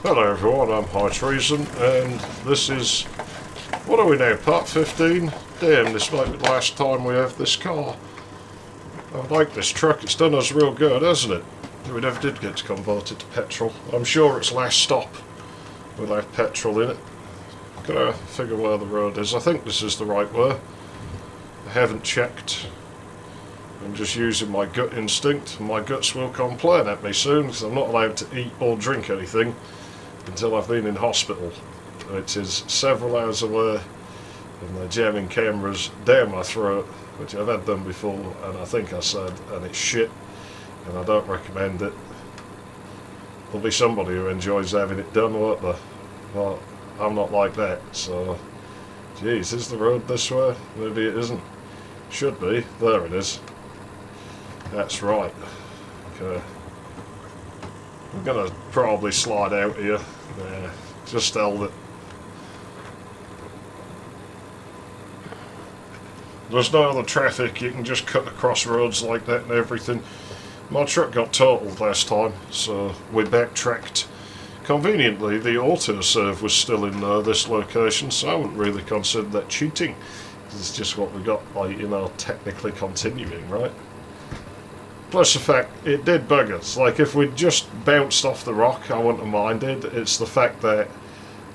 Hello everyone, I'm High Treason, and this is, what are we now, part 15? Damn, this might be the last time we have this car. I like this truck, it's done us real good, hasn't it? We never did get to convert it to petrol. I'm sure its last stop will have petrol in it. Gotta figure where the road is. I think this is the right way. I haven't checked. I'm just using my gut instinct, and my guts will complain at me soon because I'm not allowed to eat or drink anything until I've been in hospital, which is several hours away, and they're jamming cameras down my throat, which I've had done before, and I think I said, and it's shit, and I don't recommend it. There'll be somebody who enjoys having it done, won't there? Well, I'm not like that, so... Geez, is the road this way? Maybe it isn't. Should be. There it is. That's right. Okay. I'm gonna probably slide out here. Yeah, just held it. There's no other traffic, you can just cut across roads like that and everything. My truck got totaled last time, so we backtracked. Conveniently, the autosave was still in this location, so I wouldn't really consider that cheating. It's just what we got by, technically continuing, right? Plus the fact, it did bug us. Like, if we'd just bounced off the rock, I wouldn't have minded. It's the fact that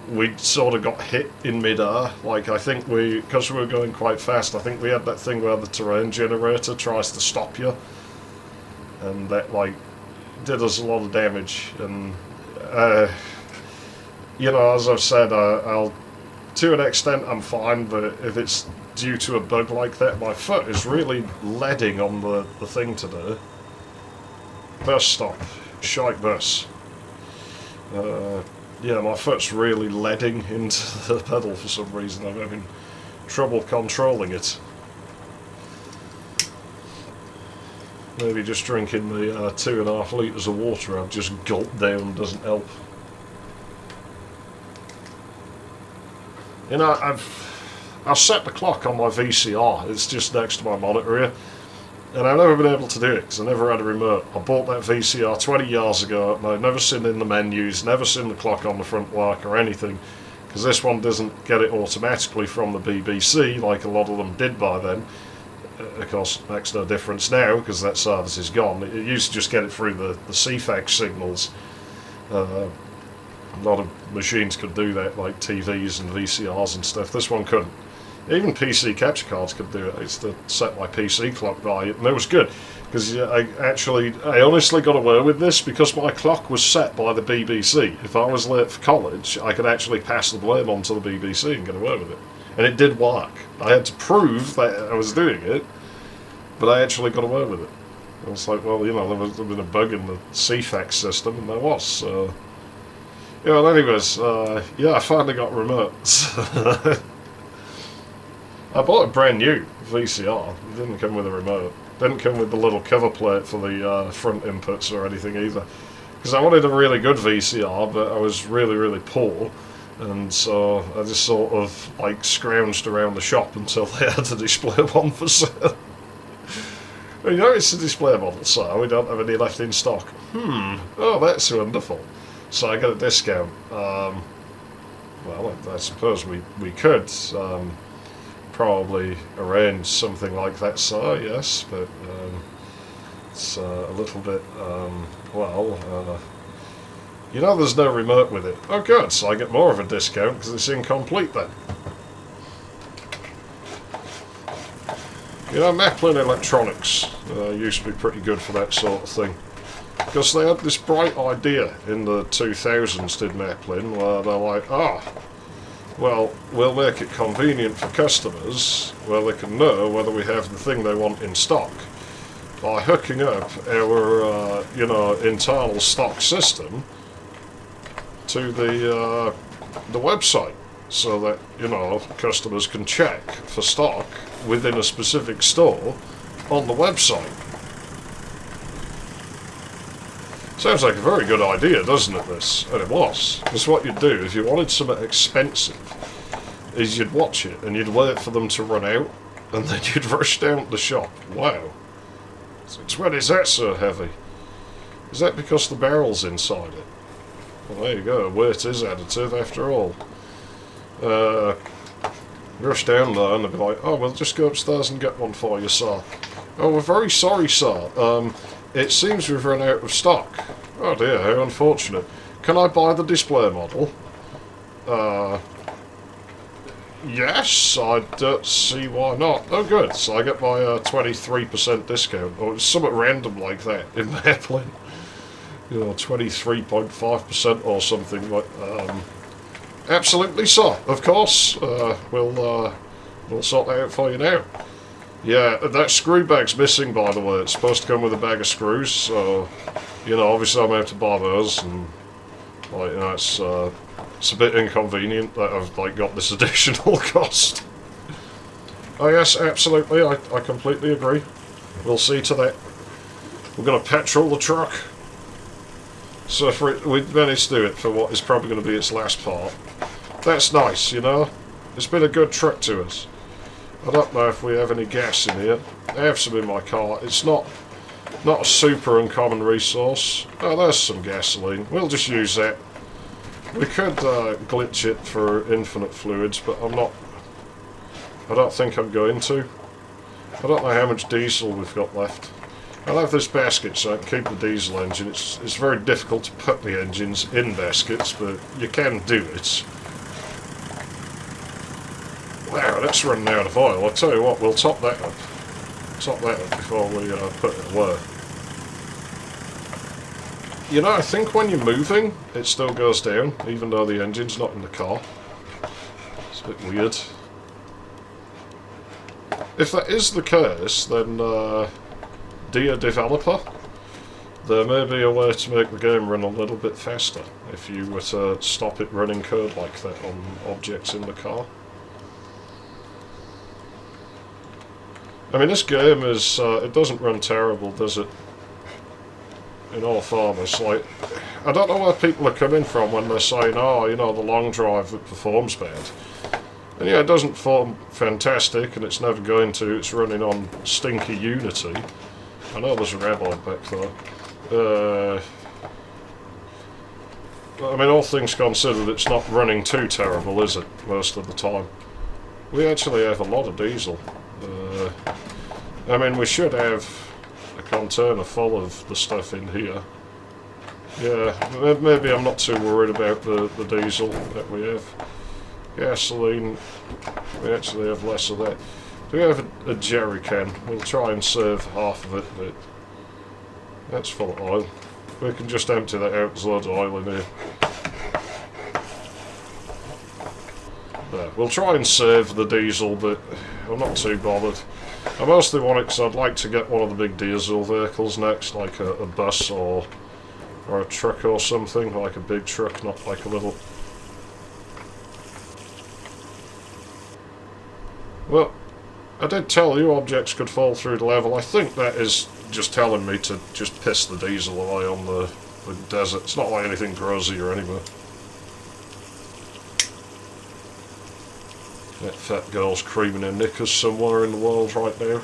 we sort of got hit in mid-air. Like, I think because we were going quite fast, I think we had that thing where the terrain generator tries to stop you. And that, did us a lot of damage. And, as I've said, I'll, to an extent, I'm fine, but if it's due to a bug like that, my foot is really leading on the thing today. Bus stop. Shite bus. Yeah, my foot's really leading into the pedal for some reason. I'm having trouble controlling it. Maybe just drinking the 2.5 litres of water I've just gulped down doesn't help. I've set the clock on my VCR, it's just next to my monitor here, and I've never been able to do it because I never had a remote. I bought that VCR 20 years ago and I've never seen in the menus, never seen the clock on the front work or anything, because this one doesn't get it automatically from the BBC like a lot of them did by then. Of course, it makes no difference now because that service is gone. It used to just get it through the CFAX signals. A lot of machines could do that, like TVs and VCRs and stuff. This one couldn't. Even PC capture cards could do it. I used to set my PC clock by it, and it was good because I honestly got away with this because my clock was set by the BBC. If I was late for college, I could actually pass the blame on to the BBC and get away with it. And it did work. I had to prove that I was doing it, but I actually got away with it. I was like, well, there was been a bug in the CFAX system, and there was. So, well, anyways, yeah, I finally got remotes. I bought a brand new VCR. It didn't come with a remote. Didn't come with the little cover plate for the front inputs or anything either. Because I wanted a really good VCR, but I was really, really poor. And so I just sort of scrounged around the shop until they had a display one for sale. It's a display model, so we don't have any left in stock. Oh, that's wonderful. So I got a discount. Well, I suppose we could probably arrange something like that, so yes, but it's a little bit, there's no remote with it. Oh good, so I get more of a discount because it's incomplete then. Maplin Electronics used to be pretty good for that sort of thing. Because they had this bright idea in the 2000s, did Maplin, where they're like, well, we'll make it convenient for customers where they can know whether we have the thing they want in stock by hooking up our, internal stock system to the website so that, customers can check for stock within a specific store on the website. Sounds like a very good idea, doesn't it, this? And it was. Because what you'd do, if you wanted something expensive, is you'd watch it, and you'd wait for them to run out, and then you'd rush down to the shop. Wow. Since when is that so heavy? Is that because the barrel's inside it? Well, there you go. Weight is additive after all. Rush down there and they'll be like, oh, we'll just go upstairs and get one for you, sir. Oh, we're very sorry, sir. It seems we've run out of stock. Oh dear, how unfortunate. Can I buy the display model? Yes, I don't see why not. Oh good, so I get my 23% discount. Or it's something random like that in Maplin. You know, 23.5% or something like absolutely, sir. Of course. We'll sort that out for you now. Yeah, that screw bag's missing, by the way. It's supposed to come with a bag of screws, so, you know, obviously I'm going to have to buy those, and, like, you know, it's a bit inconvenient that I've, like, got this additional cost. Oh yes, absolutely, I completely agree. We'll see to that. We're going to petrol the truck. So we managed to do it for what is probably going to be its last part. That's nice, you know? It's been a good trip to us. I don't know if we have any gas in here. I have some in my car. It's not a super uncommon resource. Oh, there's some gasoline. We'll just use that. We could glitch it for infinite fluids, but I don't think I'm going to. I don't know how much diesel we've got left. I'll have this basket so I can keep the diesel engine. It's very difficult to put the engines in baskets, but you can do it. Wow, that's running out of oil. I'll tell you what, we'll top that up. Top that up before we put it away. You know, I think when you're moving, it still goes down, even though the engine's not in the car. It's a bit weird. If that is the case, then, dear developer, there may be a way to make the game run a little bit faster if you were to stop it running code like that on objects in the car. I mean, this game is, it doesn't run terrible, does it? In all fairness, like, I don't know where people are coming from when they're saying, oh, you know, the long drive, it performs bad. And yeah, it doesn't perform fantastic, and it's never going to. It's running on stinky Unity. I know there's a rabbi back there. I mean, all things considered, it's not running too terrible, is it, most of the time? We actually have a lot of diesel. I mean, we should have a container full of the stuff in here. Yeah, maybe I'm not too worried about the diesel that we have. Gasoline, we actually have less of that. Do we have a jerry can? We'll try and serve half of it, but that's full of oil. We can just empty that out, there's loads of oil in here. There. We'll try and save the diesel, but I'm not too bothered. I mostly want it because I'd like to get one of the big diesel vehicles next, like a bus or a truck or something, like a big truck, not like a little... Well, I did tell you objects could fall through the level. I think that is just telling me to just piss the diesel away on the desert. It's not like anything grows here anyway. That fat girl's creaming her knickers somewhere in the world right now.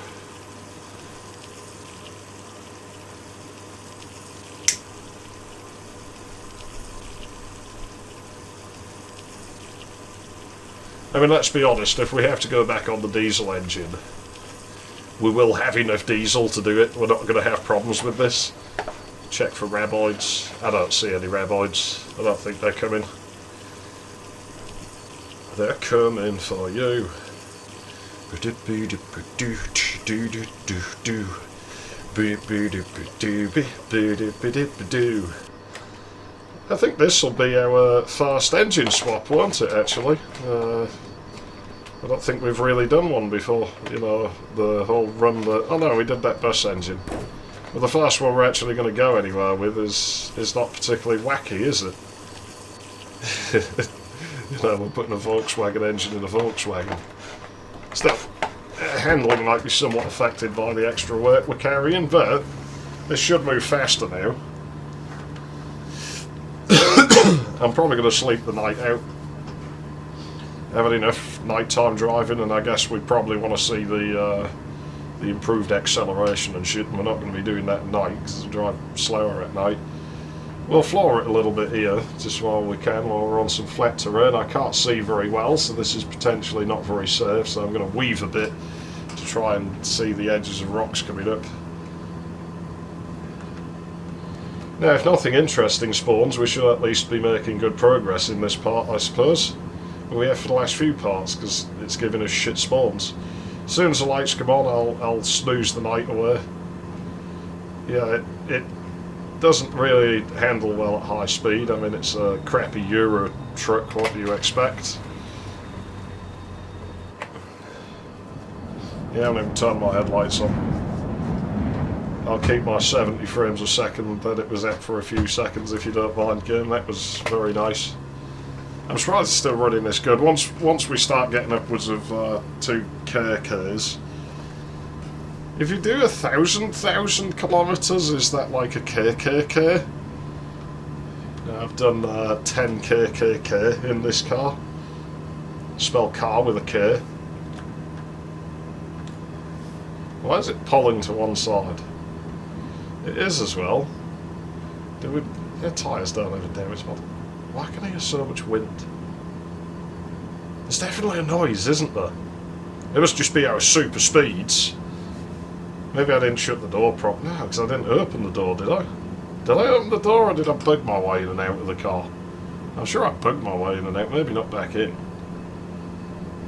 I mean, let's be honest, if we have to go back on the diesel engine, we will have enough diesel to do it. We're not going to have problems with this. Check for raboids. I don't see any raboids. I don't think they're coming. They're coming for you. I think this will be our first engine swap, won't it, actually? I don't think we've really done one before, you know, the whole run that... Oh no, we did that bus engine. But the first one we're actually going to go anywhere with is not particularly wacky, is it? You know, we're putting a Volkswagen engine in a Volkswagen. Still, handling might be somewhat affected by the extra work we're carrying, but this should move faster now. I'm probably going to sleep the night out. Having enough nighttime driving, and I guess we probably want to see the improved acceleration and shit, and we're not going to be doing that at night because we drive slower at night. We'll floor it a little bit here, just while we can, while we're on some flat terrain. I can't see very well, so this is potentially not very safe, so I'm going to weave a bit to try and see the edges of rocks coming up. Now, if nothing interesting spawns, we should at least be making good progress in this part, I suppose. We have for the last few parts, because it's giving us shit spawns. As soon as the lights come on, I'll snooze the night away. Yeah, it doesn't really handle well at high speed. I mean, it's a crappy Euro truck, what do you expect? Yeah, I haven't even turned my headlights on. I'll keep my 70 frames a second that it was at for a few seconds, if you don't mind, game. That was very nice. I'm surprised it's still running this good. Once we start getting upwards of 2 k's, if you do 1,000 kilometres, is that like a kk? I've done 10 kk in this car. Spell car with a K. Why is it pulling to one side? It is as well. Your tyres don't have a damage mod. Why can I hear so much wind? There's definitely a noise, isn't there? It must just be our super speeds. Maybe I didn't shut the door properly. No, because I didn't open the door, did I? Did I open the door, or did I bug my way in and out of the car? I'm sure I bugged my way in and out, maybe not back in.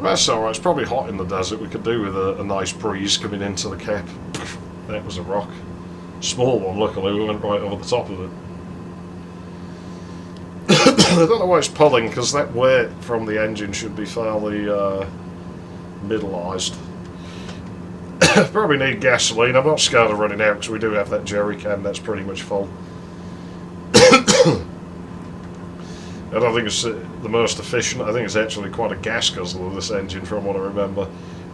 That's alright, it's probably hot in the desert. We could do with a nice breeze coming into the cap. That was a rock. Small one, luckily, we went right over the top of it. I don't know why it's pulling, because that weight from the engine should be fairly middleised. Probably need gasoline. I'm not scared of running out, because we do have that jerry can that's pretty much full. I don't think it's the most efficient. I think it's actually quite a gas guzzler, this engine, from what I remember.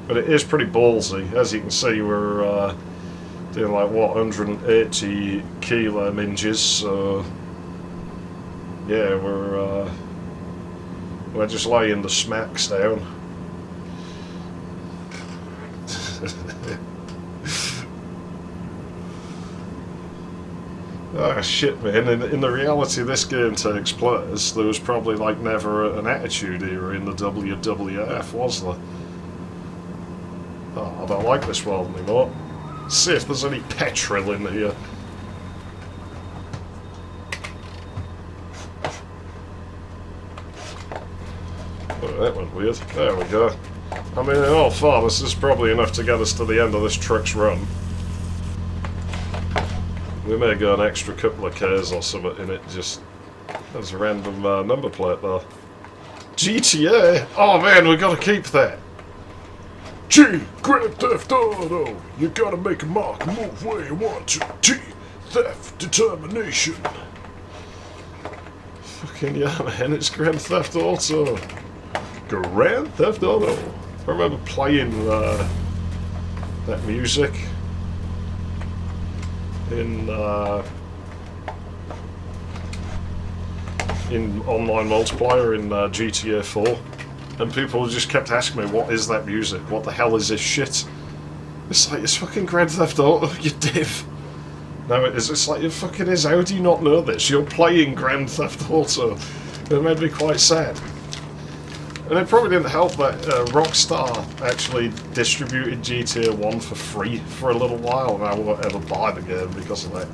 But it is pretty ballsy. As you can see, we're doing like, what, 180 kilo minges, so yeah, we're just laying the smacks down. Ah, shit, man. In the reality this game takes place, there was probably like never an Attitude Era in the WWF, was there? Oh, I don't like this world anymore. Let's see if there's any petrol in here. Oh, that went weird. There we go. I mean, in all fairness, this is probably enough to get us to the end of this truck's run. We may go an extra couple of Ks or something in it, just as a random number plate there. GTA? Oh man, we gotta keep that. G, Grand Theft Auto. You gotta make a mark, move where you want to. T, theft, determination. Fucking yeah, man, it's Grand Theft Auto. Grand Theft Auto. I remember playing that music in online multiplayer in GTA 4, and people just kept asking me, what is that music? What the hell is this shit? It's like, it's fucking Grand Theft Auto, you div. No, it is. It's like, it fucking is. How do you not know this? You're playing Grand Theft Auto. It made me quite sad. And it probably didn't help that Rockstar actually distributed GTA 1 for free for a little while, and I won't ever buy the game because of that.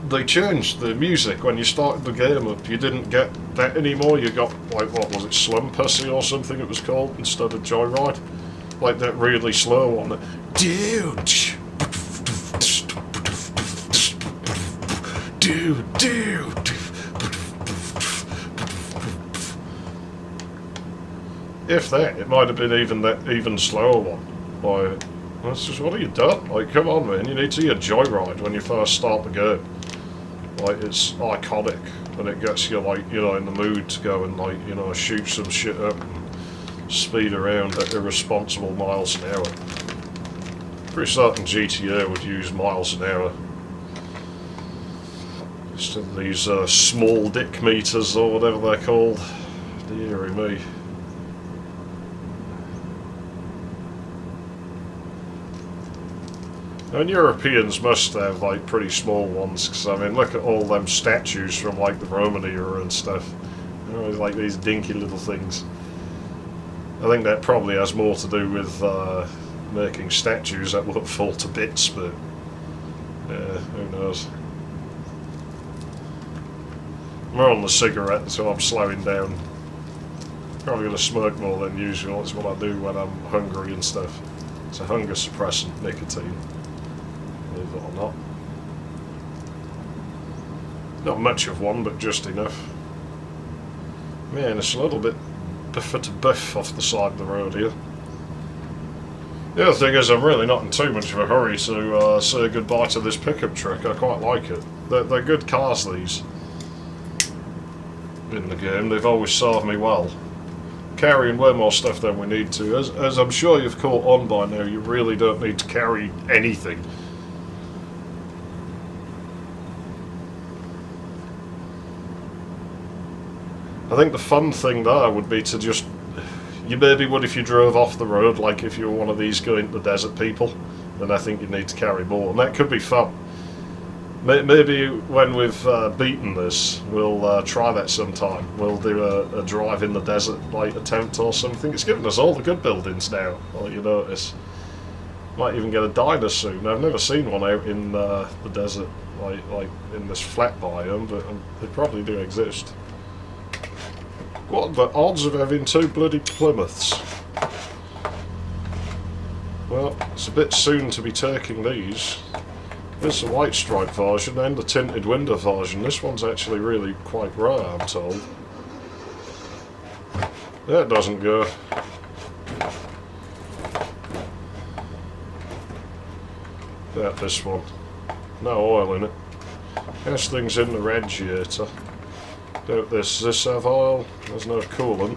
They changed the music when you started the game up. You didn't get that anymore. You got, like, what was it, Slum Pussy or something it was called, instead of Joyride? Like that really slow one. Dude. If that, it might have been even slower one. Like, that's just, what have you done? Like, come on, man, you need to hear Joyride when you first start the game. Like, it's iconic, and it gets you, like, you know, in the mood to go and, like, you know, shoot some shit up and speed around at irresponsible miles an hour. Pretty certain GTA would use miles an hour. Instead of these small dick meters or whatever they're called. Deary me. And Europeans must have like pretty small ones, because I mean, look at all them statues from like the Roman era and stuff. You know, like these dinky little things. I think that probably has more to do with making statues that won't fall to bits, but who knows. More on the cigarette, so I'm slowing down. Probably going to smoke more than usual. That's what I do when I'm hungry and stuff. It's a hunger suppressant, nicotine. Believe it or not. Not much of one, but just enough. Man, it's a little bit buffer to buff off the side of the road here. The other thing is, I'm really not in too much of a hurry to say goodbye to this pickup truck. I quite like it. They're good cars, these. In the game, they've always served me well. Carrying way more stuff than we need to. As I'm sure you've caught on by now, you really don't need to carry anything. I think the fun thing there would be to just... You maybe would if you drove off the road, like if you were one of these going to the desert people, then I think you'd need to carry more, and that could be fun. Maybe when we've beaten this, we'll try that sometime. We'll do a drive in the desert like attempt or something. It's given us all the good buildings now, like you notice. Might even get a diner soon. I've never seen one out in the desert, like in this flat biome, but they probably do exist. What are the odds of having two bloody Plymouths? Well, it's a bit soon to be taking these. There's the white stripe version and the tinted window version. This one's actually really quite rare, I'm told. That doesn't go. That this one. No oil in it. This thing's in the radiator. Doubt this. Does this have oil? There's no coolant.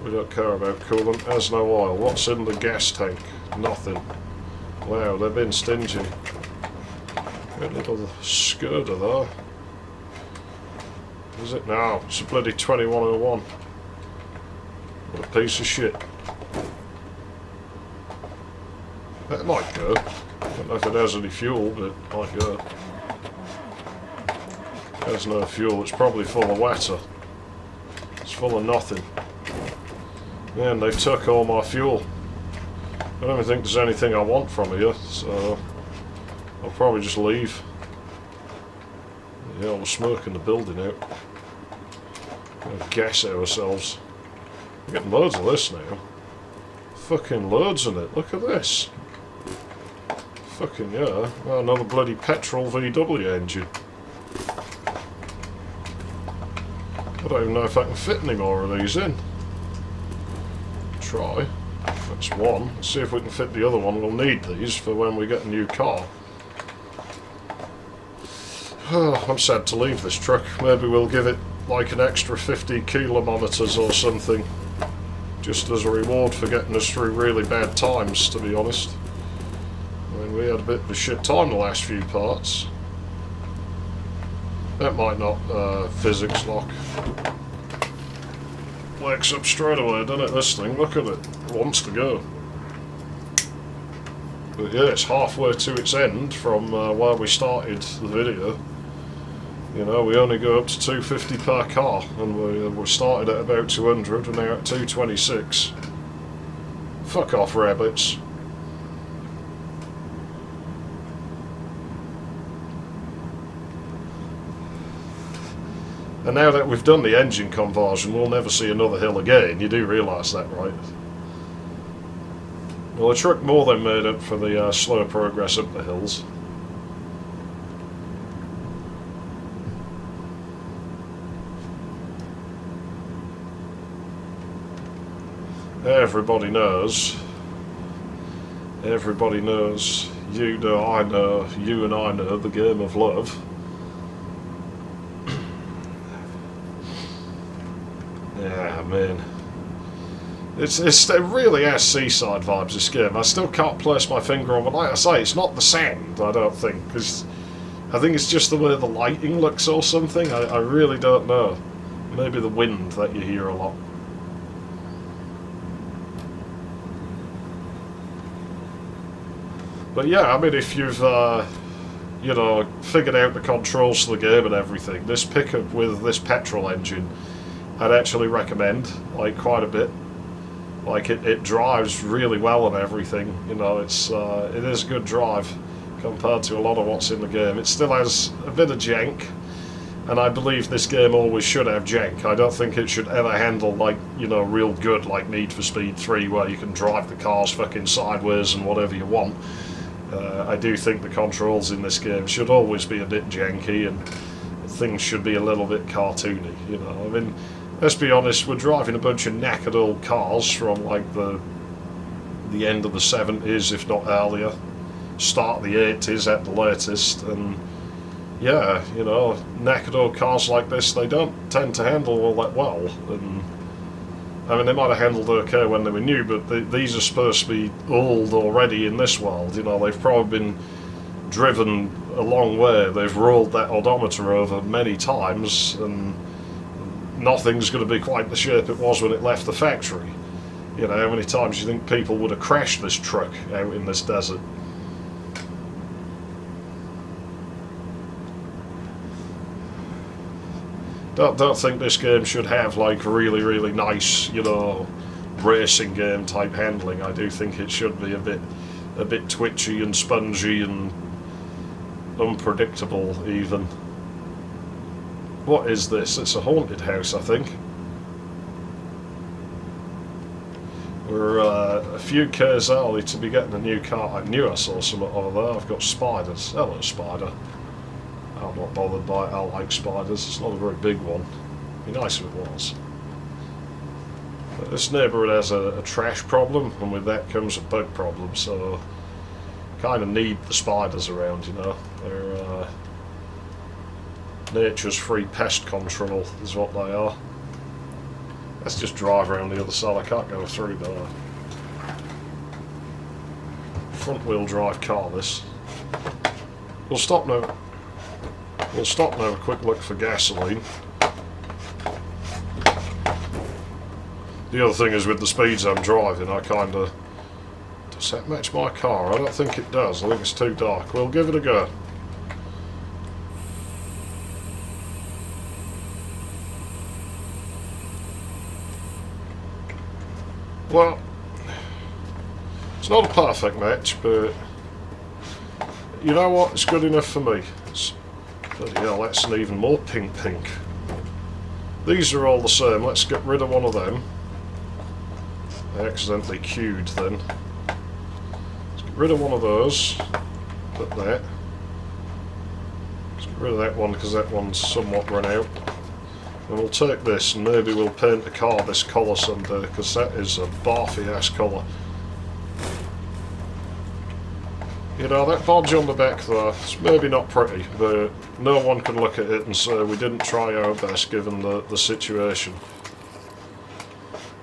We don't care about coolant. There's no oil. What's in the gas tank? Nothing. Wow, they've been stingy. Got a little skirter there. Is it now? It's a bloody 2101. What a piece of shit. That might go. I don't know if it has any fuel, but it might go. There's no fuel. It's probably full of water. It's full of nothing. Man, they've took all my fuel. I don't even think there's anything I want from here, so I'll probably just leave. Yeah, we're smoking the building out. We'll gas ourselves. We're getting loads of this now. Fucking loads in it. Look at this. Fucking yeah. Oh, another bloody petrol VW engine. I don't even know if I can fit any more of these in. Try. That's one. Let's see if we can fit the other one. We'll need these for when we get a new car. Oh, I'm sad to leave this truck. Maybe we'll give it like an extra 50 kilometres or something. Just as a reward for getting us through really bad times, to be honest. I mean, we had a bit of a shit time the last few parts. That might not physics lock. Wakes up straight away, doesn't it, this thing? Look at it. It wants to go. But yeah, it's halfway to its end from where we started the video. You know, we only go up to 250 per car, and we started at about 200, and now at 226. Fuck off, rabbits. And now that we've done the engine conversion, we'll never see another hill again. You do realise that, right? Well, the truck more than made up for the slow progress up the hills. Everybody knows, you know, I know, you and I know the game of love. Yeah, man. It really has seaside vibes, this game. I still can't place my finger on, but like I say, it's not the sand, I don't think, because I think it's just the way the lighting looks or something. I really don't know. Maybe the wind that you hear a lot. But yeah, I mean, if you've you know, figured out the controls to the game and everything, this pickup with this petrol engine, I'd actually recommend, like, quite a bit. Like, it drives really well and everything. You know, it is a good drive compared to a lot of what's in the game. It still has a bit of jank, and I believe this game always should have jank. I don't think it should ever handle, like, you know, real good, like Need for Speed 3, where you can drive the cars fucking sideways and whatever you want. I do think the controls in this game should always be a bit janky, and things should be a little bit cartoony, you know. I mean, let's be honest, we're driving a bunch of knackered old cars from, like, the end of the 70s, if not earlier. Start of the 80s at the latest, and yeah, you know, knackered old cars like this, they don't tend to handle all that well. And I mean, they might have handled okay when they were new, but these are supposed to be old already in this world. You know, they've probably been driven a long way. They've rolled that odometer over many times, and nothing's going to be quite the shape it was when it left the factory. You know, how many times do you think people would have crashed this truck out in this desert? Don't think this game should have, like, really, really nice, you know, racing game type handling. I do think it should be a bit twitchy and spongy and unpredictable even. What is this? It's a haunted house, I think. We're a few Ks early to be getting a new car. I knew I saw something over there. I've got spiders. Hello, spider. I'm not bothered by it. I like spiders. It's not a very big one. It'd be nice if it was. But this neighbourhood has a trash problem, and with that comes a bug problem, so kind of need the spiders around, you know. They're nature's free pest control is what they are. Let's just drive around the other side. I can't go through there. Front wheel drive car, this. We'll stop now. We'll stop and have a quick look for gasoline. The other thing is, with the speeds I'm driving, I kind of... Does that match my car? I don't think it does. I think it's too dark. We'll give it a go. Well, it's not a perfect match, but you know what? It's good enough for me. Bloody hell, that's an even more pink. These are all the same. Let's get rid of one of them. I accidentally queued then. Let's get rid of one of those. Put that. Let's get rid of that one because that one's somewhat run out. And we'll take this and maybe we'll paint the car this colour someday, because that is a barfy ass colour. You know, that bodge on the back there, it's maybe not pretty, but no one can look at it and say we didn't try our best given the situation.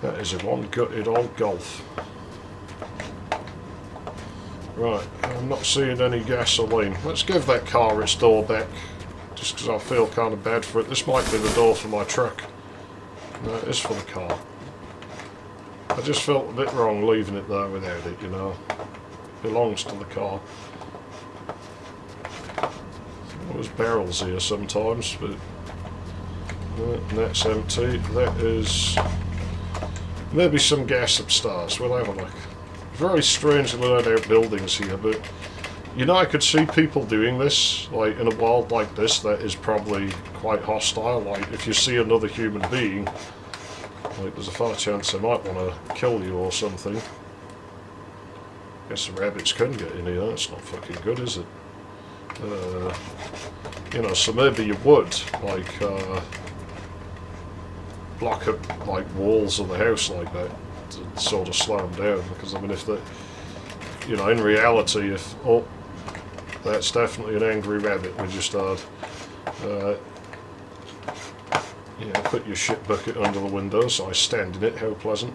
That is a one gutted old Golf. Right, I'm not seeing any gasoline. Let's give that car its door back, just because I feel kind of bad for it. This might be the door for my truck. No, it is for the car. I just felt a bit wrong leaving it there without it, you know. Belongs to the car. There's barrels here sometimes, but that's empty. That is maybe some gas upstairs. We'll have a look. Very strangely laid out buildings here, but you know, I could see people doing this, like in a world like this that is probably quite hostile. Like if you see another human being, like there's a fair chance they might want to kill you or something. Guess the rabbits can get in here. That's not fucking good, is it? You know, so maybe you would, like, block up, like, walls of the house like that to sort of slow them down. Because, I mean, if the, you know, in reality, if, oh, that's definitely an angry rabbit we just heard. Yeah, put your shit bucket under the window so I stand in it. How pleasant.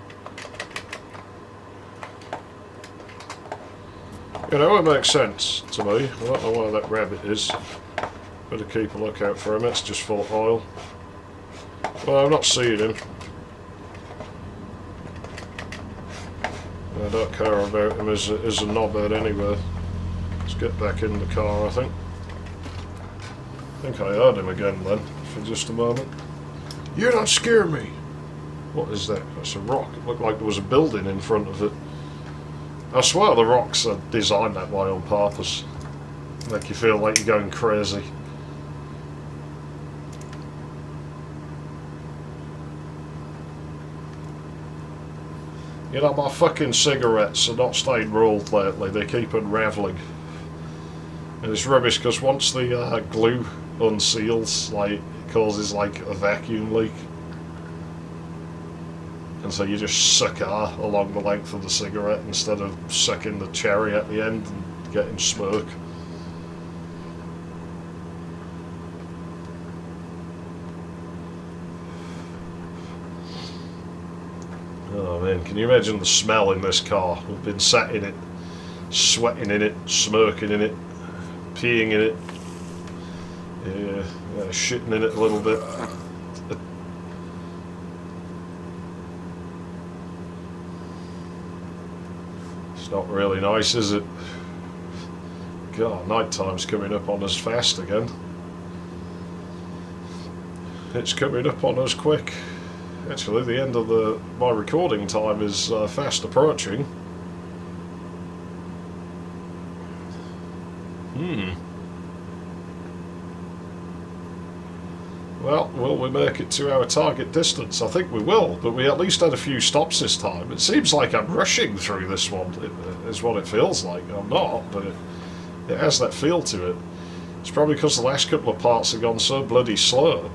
You know, it makes sense to me. I don't know where that rabbit is. Better keep a lookout for him. It's just full of oil. Well, I'm not seeing him. I don't care about him as a knobhead anyway. get back in the car, I think. I think I heard him again then, for just a moment. You don't scare me! What is that? That's a rock. It looked like there was a building in front of it. I swear the rocks are designed that way on purpose. Make you feel like you're going crazy. You know, my fucking cigarettes are not staying rolled lately. They keep unravelling. And it's rubbish because once the glue unseals, like, it causes like a vacuum leak. And so you just suck air along the length of the cigarette instead of sucking the cherry at the end and getting smoke. Oh man, can you imagine the smell in this car? We've been sat in it, sweating in it, smoking in it, peeing in it, yeah, shitting in it a little bit. It's not really nice, is it? God, night time's coming up on us fast again. It's coming up on us quick. Actually, the end of my recording time is fast approaching. Well, will we make it to our target distance? I think we will, but we at least had a few stops this time. It seems like I'm rushing through this one, is what it feels like. I'm not, but it has that feel to it. It's probably because the last couple of parts have gone so bloody slow.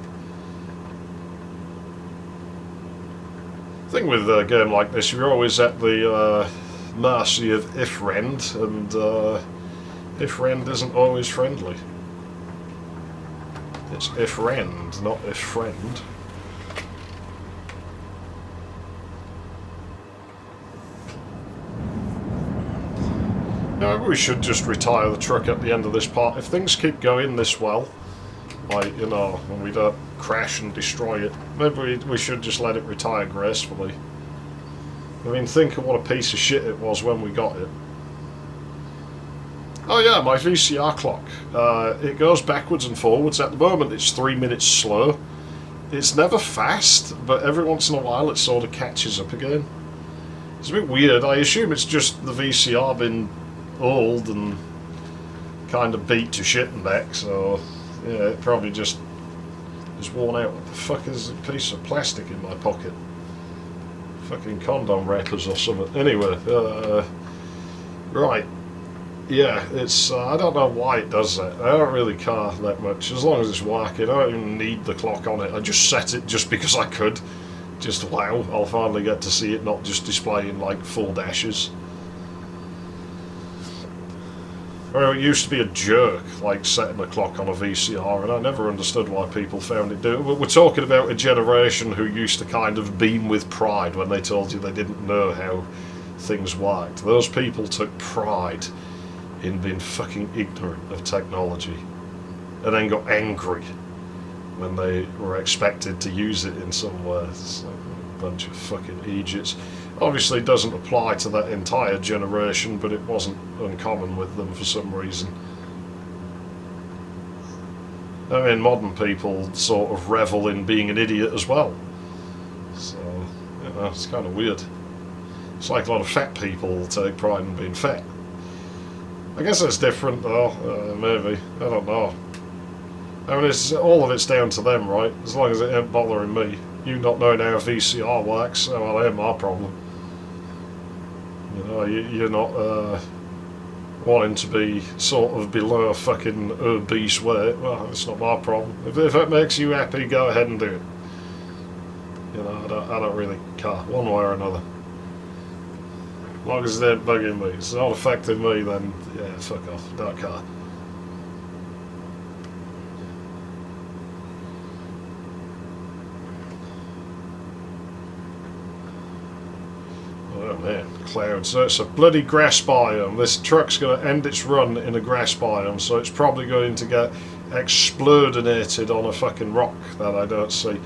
The thing with a game like this, you're always at the mercy of if-rend, and if-rend isn't always friendly. It's if-rend, not if-friend. Maybe we should just retire the truck at the end of this part. If things keep going this well, like, you know, and we don't crash and destroy it, maybe we should just let it retire gracefully. I mean, think of what a piece of shit it was when we got it. Oh yeah, my VCR clock. It goes backwards and forwards. At the moment it's 3 minutes slow. It's never fast, but every once in a while it sort of catches up again. It's a bit weird. I assume it's just the VCR being old and kind of beat to shit and back, so yeah, it probably just is worn out. What the fuck is a piece of plastic in my pocket? Fucking condom wrappers or something. Anyway, right. Yeah, it's, I don't know why it does that. I don't really care that much. As long as it's working, I don't even need the clock on it. I just set it just because I could. Just, wow, I'll finally get to see it not just displaying like full dashes. I mean, it used to be a jerk, like setting a clock on a VCR, and I never understood why people found it do. We're talking about a generation who used to kind of beam with pride when they told you they didn't know how things worked. Those people took pride in being fucking ignorant of technology, and then got angry when they were expected to use it in some way. It's like a bunch of fucking idiots. Obviously it doesn't apply to that entire generation, but it wasn't uncommon with them for some reason. I mean, modern people sort of revel in being an idiot as well. So, you know, it's kind of weird. It's like a lot of fat people take pride in being fat. I guess that's different though, maybe. I don't know. I mean, all of it's down to them, right? As long as it ain't bothering me. You not knowing how a VCR works, well, that ain't my problem. You know, you're not wanting to be sort of below a fucking obese weight. Well, it's not my problem. If it makes you happy, go ahead and do it. You know, I don't really care, one way or another. As long as it ain't bugging me, it's not affecting me, then yeah, fuck off, don't care. Oh man, clouds. So it's a bloody grass biome. This truck's going to end its run in a grass biome, so it's probably going to get explodinated on a fucking rock that I don't see.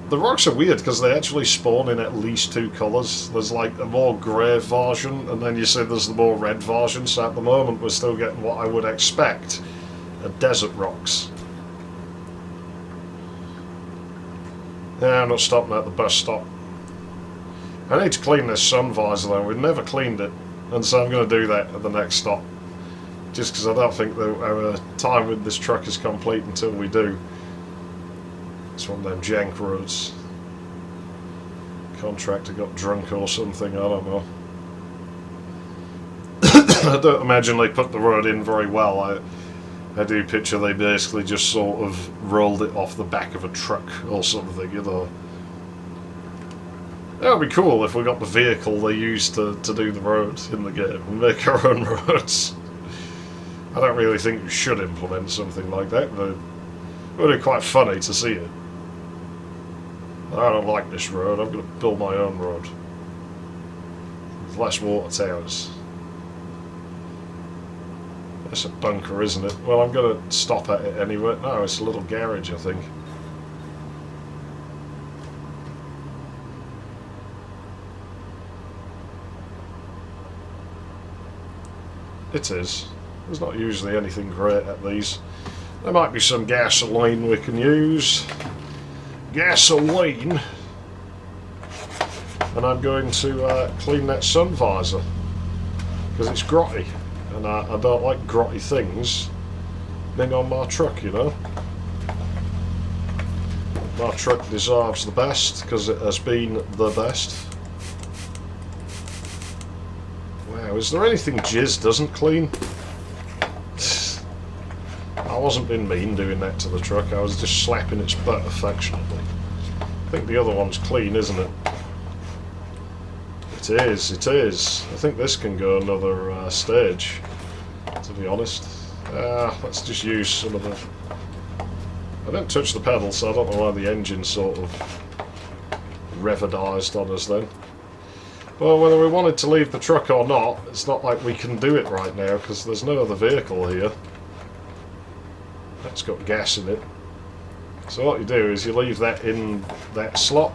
The rocks are weird because they actually spawn in at least two colours. There's like a more grey version, and then you see there's the more red version. So at the moment we're still getting what I would expect are desert rocks. Yeah, I'm not stopping at the bus stop. I need to clean this sun visor though. We've never cleaned it, and so I'm going to do that at the next stop. Just because I don't think that our time with this truck is complete until we do. It's one of them jank roads. Contractor got drunk or something, I don't know. I don't imagine they put the road in very well. I do picture they basically just sort of rolled it off the back of a truck or something, you know. That would be cool if we got the vehicle they used to do the roads in the game and make our own roads. I don't really think you should implement something like that, but it would be quite funny to see it. I don't like this road, I'm going to build my own road. With less water towers. That's a bunker, isn't it? Well, I'm going to stop at it anyway. No, it's a little garage, I think. It is. There's not usually anything great at these. There might be some gasoline we can use. Gasoline! And I'm going to clean that sun visor. Because it's grotty. And I don't like grotty things being on my truck, you know. My truck deserves the best because it has been the best. Wow, is there anything Jizz doesn't clean? I wasn't being mean doing that to the truck, I was just slapping its butt affectionately. I think the other one's clean, isn't it? It is, it is. I think this can go another stage, to be honest. Let's just use some of the... I didn't touch the pedal, so I don't know why the engine sort of revidized on us then. Well, whether we wanted to leave the truck or not, it's not like we can do it right now, because there's no other vehicle here. That's got gas in it. So what you do is you leave that in that slot.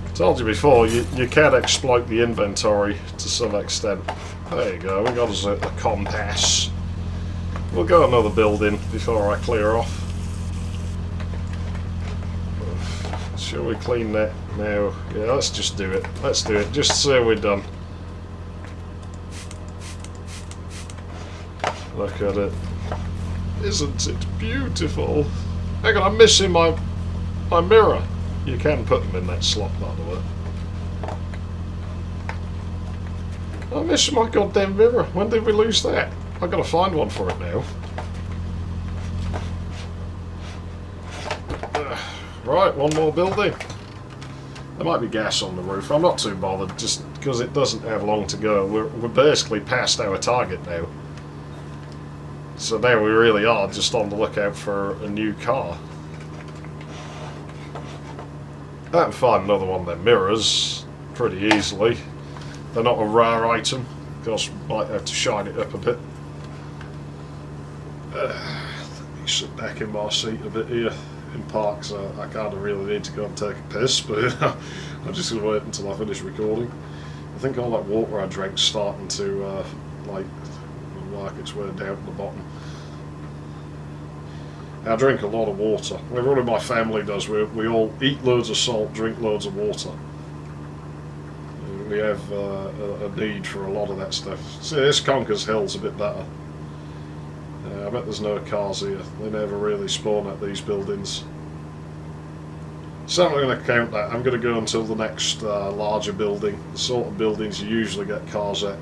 I told you before, you can exploit the inventory to some extent. There you go, we got us a compass. We'll go another building before I clear off. Shall we clean that now? Yeah, let's just do it. Let's do it, just so we're done. Look at it. Isn't it beautiful? Hang on, I'm missing my mirror. You can put them in that slot, by the way. I'm missing my goddamn mirror. When did we lose that? I've got to find one for it now. Right, one more building. There might be gas on the roof. I'm not too bothered, just because it doesn't have long to go. We're basically past our target now. So now we really are just on the lookout for a new car. I can find another one of them mirrors pretty easily. They're not a rare item. Of course, might have to shine it up a bit. Let me sit back in my seat a bit here in park, so I kind of really need to go and take a piss, but I'm just going to wait until I finish recording. I think all that water I drank's starting to like work its way down to the bottom. I drink a lot of water. Everyone in my family does. We all eat loads of salt, drink loads of water. We have a need for a lot of that stuff. See, this Conker's Hill's a bit better. I bet there's no cars here. They never really spawn at these buildings. So I'm not going to count that. I'm going to go until the next larger building. The sort of buildings you usually get cars at.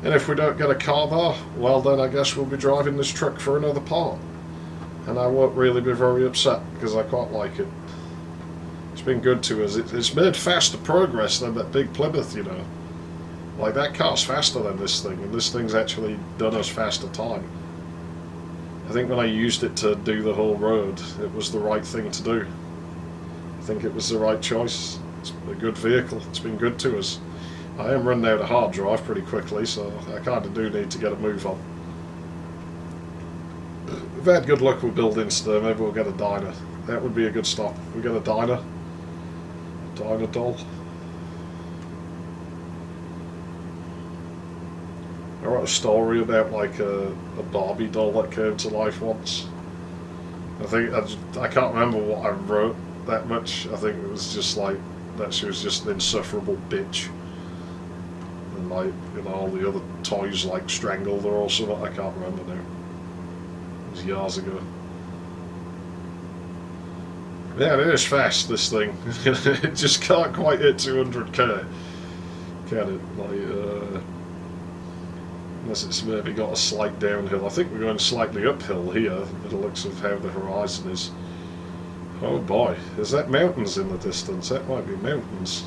And if we don't get a car there, well then I guess we'll be driving this truck for another part. And I won't really be very upset, because I quite like it. It's been good to us. It's made faster progress than that big Plymouth, you know. Like, that car's faster than this thing, and this thing's actually done us faster time. I think when I used it to do the whole road, it was the right thing to do. I think it was the right choice. It's a good vehicle. It's been good to us. I am running out of hard drive pretty quickly, so I kind of do need to get a move on. we've had good luck with buildings today. Maybe we'll get a diner. That would be a good stop. We get a diner. Diner doll. I wrote a story about like a Barbie doll that came to life once. I can't remember what I wrote that much. I think it was just like that she was just an insufferable bitch, and like, you know, all the other toys like strangled her or something. I can't remember now. It was years ago. Yeah, it is fast, this thing. It just can't quite hit 200k, can it? Like, unless it's maybe got a slight downhill. I think we're going slightly uphill here, by the looks of how the horizon is. Oh boy, is that mountains in the distance? That might be mountains.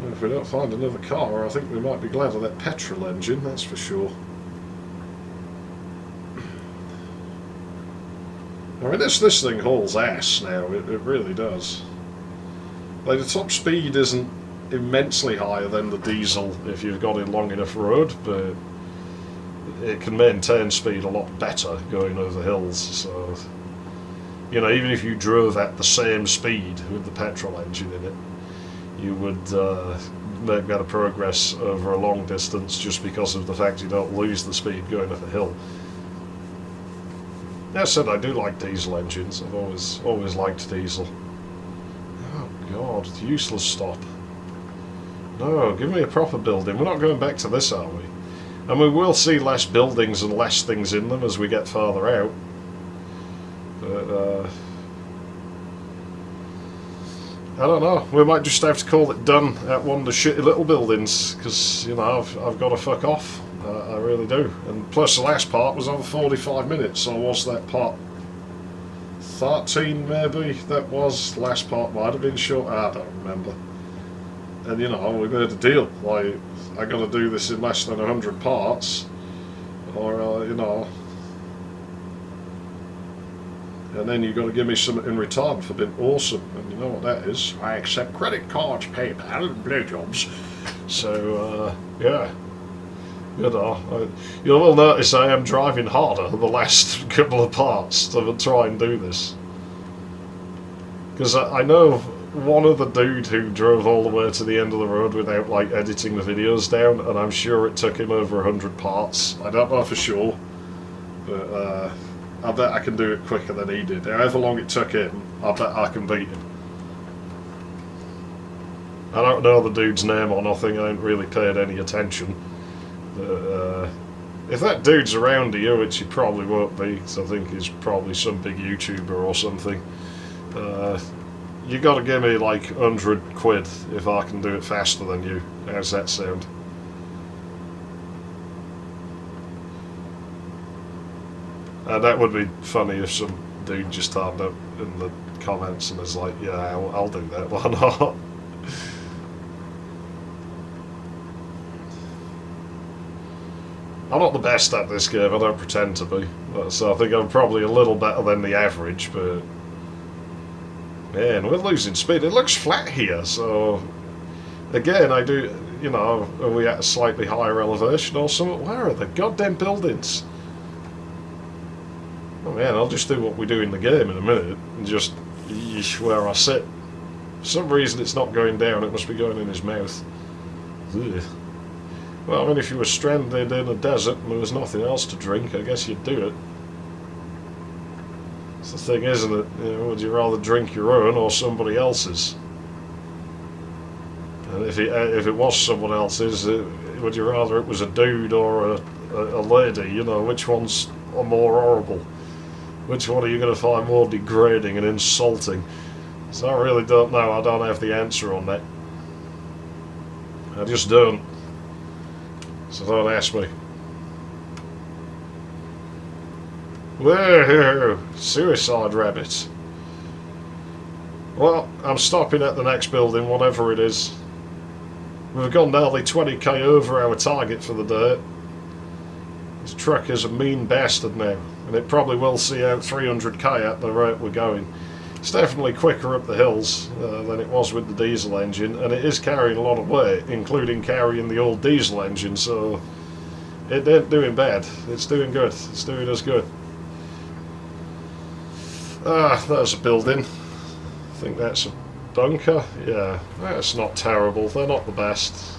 Well, if we don't find another car, I think we might be glad of that petrol engine, that's for sure. I mean, this thing hauls ass now, it really does. Like, the top speed isn't immensely higher than the diesel if you've got a long enough road, but it can maintain speed a lot better going over hills. So, you know, even if you drove at the same speed with the petrol engine in it, you would make better progress over a long distance just because of the fact you don't lose the speed going up a hill. That said, I do like diesel engines. I've always liked diesel. Oh god, useless stop. No, give me a proper building. We're not going back to this, are we? And we will see less buildings and less things in them as we get farther out. But, I don't know. We might just have to call it done at one of the shitty little buildings, because, you know, I've got to fuck off. I really do. And plus the last part was over 45 minutes, so was that part 13 maybe? That was. Last part might have been short. I don't remember. And, you know, we made a deal. Like, I got to do this in less than 100 parts, or, you know. And then you got to give me something in return for being awesome. And you know what that is? I accept credit cards, PayPal, and blowjobs. So, yeah. You know, you will notice I am driving harder the last couple of parts to try and do this. Because I know one other dude who drove all the way to the end of the road without, like, editing the videos down, and I'm sure it took him over 100 parts. I don't know for sure, but I bet I can do it quicker than he did. However long it took him, I bet I can beat him. I don't know the dude's name or nothing, I ain't really paid any attention. If that dude's around here, which he probably won't be, because I think he's probably some big YouTuber or something, you got to give me like 100 quid if I can do it faster than you. How's that sound? That would be funny if some dude just turned up in the comments and was like, yeah, I'll do that, why not? I'm not the best at this game, I don't pretend to be. So I think I'm probably a little better than the average, but... Man, we're losing speed. It looks flat here, so... Again, I do... You know, are we at a slightly higher elevation or something? Where are the goddamn buildings? Oh man, I'll just do what we do in the game in a minute, and just... where I sit. For some reason it's not going down, it must be going in his mouth. Ugh. Well, I mean, if you were stranded in a desert and there was nothing else to drink, I guess you'd do it. It's the thing, isn't it? You know, would you rather drink your own or somebody else's? And if it was someone else's, would you rather it was a dude or a lady? You know, which one's more horrible? Which one are you going to find more degrading and insulting? So I really don't know. I don't have the answer on that. I just don't. So don't ask me. Whoa, suicide rabbit. Well, I'm stopping at the next building, whatever it is. We've gone nearly 20k over our target for the day. This truck is a mean bastard now, and it probably will see out 300k at the rate we're going. It's definitely quicker up the hills than it was with the diesel engine, and it is carrying a lot of weight, including carrying the old diesel engine, so it ain't doing bad. It's doing good. It's doing us good. Ah, there's a building. I think that's a bunker. Yeah, that's not terrible. They're not the best.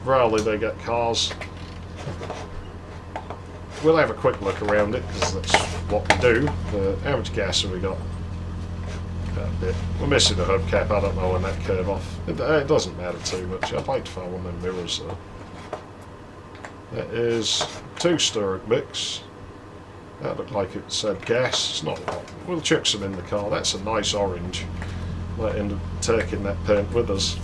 Rarely they get cars. We'll have a quick look around it because that's what we do. How much gas have we got? A bit. We're missing a hubcap. I don't know when that came off. It doesn't matter too much. I'd like to find one of them mirrors though. That is 2 stirrup mix. That looked like it said gas. It's not a lot. We'll chuck some in the car. That's a nice orange. Might end up taking that paint with us.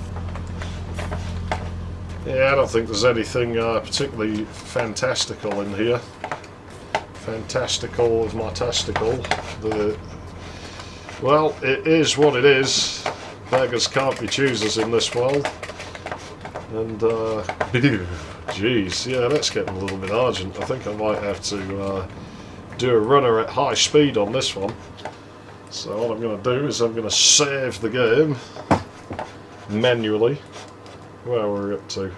Yeah, I don't think there's anything particularly fantastical in here. Fantastical of my testicle. Well, it is what it is. Beggars can't be choosers in this world. And, geez, yeah, that's getting a little bit urgent. I think I might have to do a runner at high speed on this one. So what I'm going to do is I'm going to save the game manually. Where we're up to.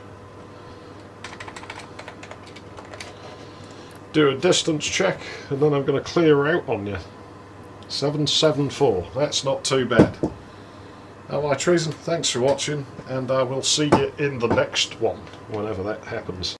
Do a distance check and then I'm going to clear out on you. 774, that's not too bad. Alright Treason, thanks for watching and I will see you in the next one, whenever that happens.